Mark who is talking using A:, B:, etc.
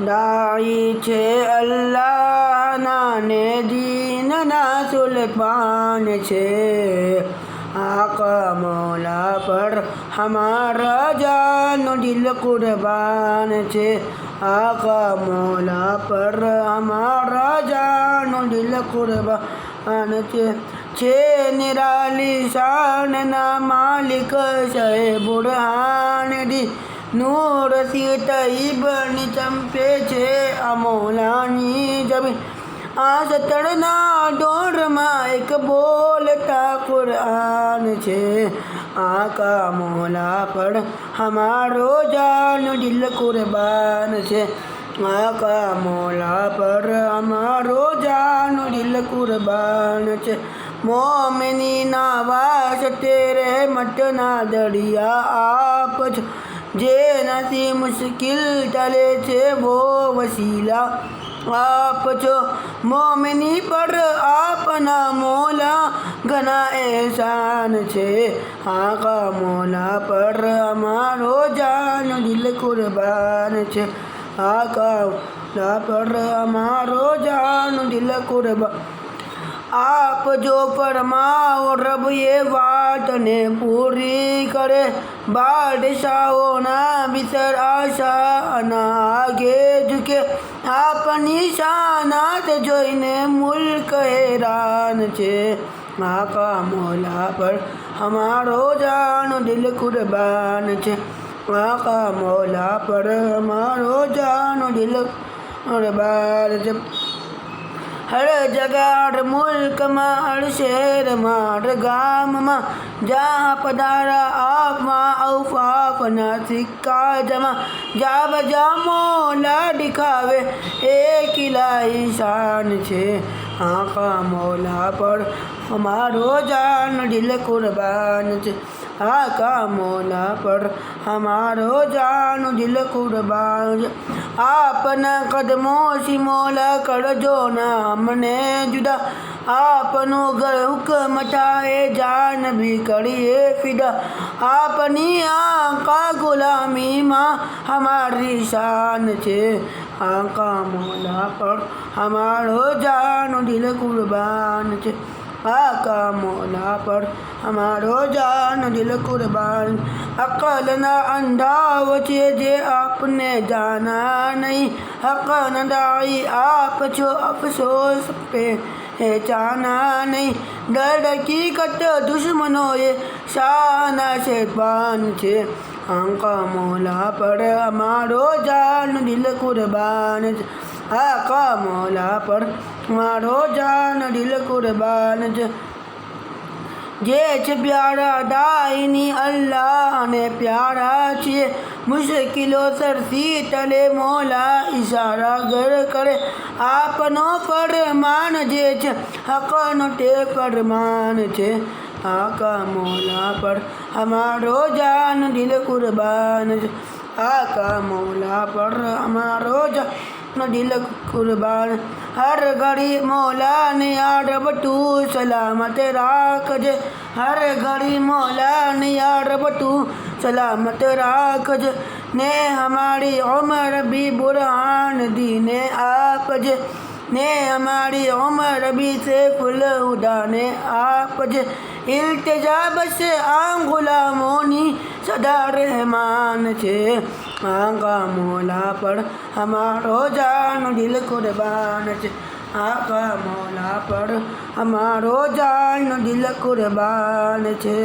A: દાઈ છે અલ્લાહના ને દીનના સુલતાન છે। आका मौला पर हमारा जान दिल कुर्बान छे। आका मौला पर हमारा जान दिल कुर्बान छे। निराली शान ना मालिक शे बुरहान दी नूर सीत इबन चंपे छे आ मौलानी जमीन आ सतड़ना दौड़માં એક બોલતા કુરાન છે। आका मौला पर हमारो जान दिल कुर्बान छे। आका मौला पर हमारो जान दिल कुर्बान छे। मोमिनी ना वास्ते रहमत ना दरिया आप छो। जेनाथी मुश्किल टले छे वो वसीला आप छो। मोमिनी पर आपना मौला घना एहसान छे। आका मौला पर हमारो जान दिल कुर्बान छे। आका मौला पर हमारो जान दिल कुर्बान। आप जो फरमाओ रब ये बात ने पूरी करे। बादशाहों ना बिसर आशा ना आगे झुके। अपनी शानात जोईने मुल्क हैरान छे। आका मौला पर हमारो जान दिल कुर्बान छे। आका मौला पर हमारो जान दिल कुर्बान छे। हर जगह हर मुल्क में हर शहर में हर गाम में जहाँ पधारा आप माँ औफाफ ना सिक्का जमा। जा बजा मौला दिखावे एक इलाही शान छे। आका मौला पर हमारो जान दिल कुर्बान छे। आका मौला पर हमारो जान दिल कुर्बान छे। आपना कदमों से मौला कर जो ना हमने जुदा। आपनो घर हुक्म थाए जान भी करिए फिदा। आपनी आका गुलामी माँ हमारी शान छे। आका मौला पर हमारो जान दिल कुर्बान छे। आका मौला पर हमारो जान दिल कुर्बान। अकल ना अंधाव छे जे आपने जाना नहीं। हक नदाई आप छो अफसोस पे पहचाना नहीं। डर हकीकत दुश्मनों ये शाना शैतान छे। आका मौला पर हमारो जान दिल कुर्बान छे। आका मौला पर हमारो जान दिल कुर्बान छे। जे छे प्यारा दाईनी अल्लाह ने प्यारा छे। मुश्किलों सरसी तले मौला इशारा घर करे। आपनो फरमान जे छे हकनो ते फरमान छे। आका मौला पर हमारो जान दिल कुर्बान छे। आका मौला पर हमारो जान दिल कुर्बान। हर घड़ी मौला ने यार बटू सलामत राख जे। हर घड़ी मौला ने यार बटू सलामत राख जे। ने हमारी उम्र भी बुरहान दीने आप जे। ने हमारी उम्र भी से फुल उदाने आप जे। इल्तिजा बस आम गुलामोनी सदा रहमान छे। आका मौला पर हमारो जान दिल कुर्बान छे। आका मौला पर हमारो जान दिल कुर्बान छे।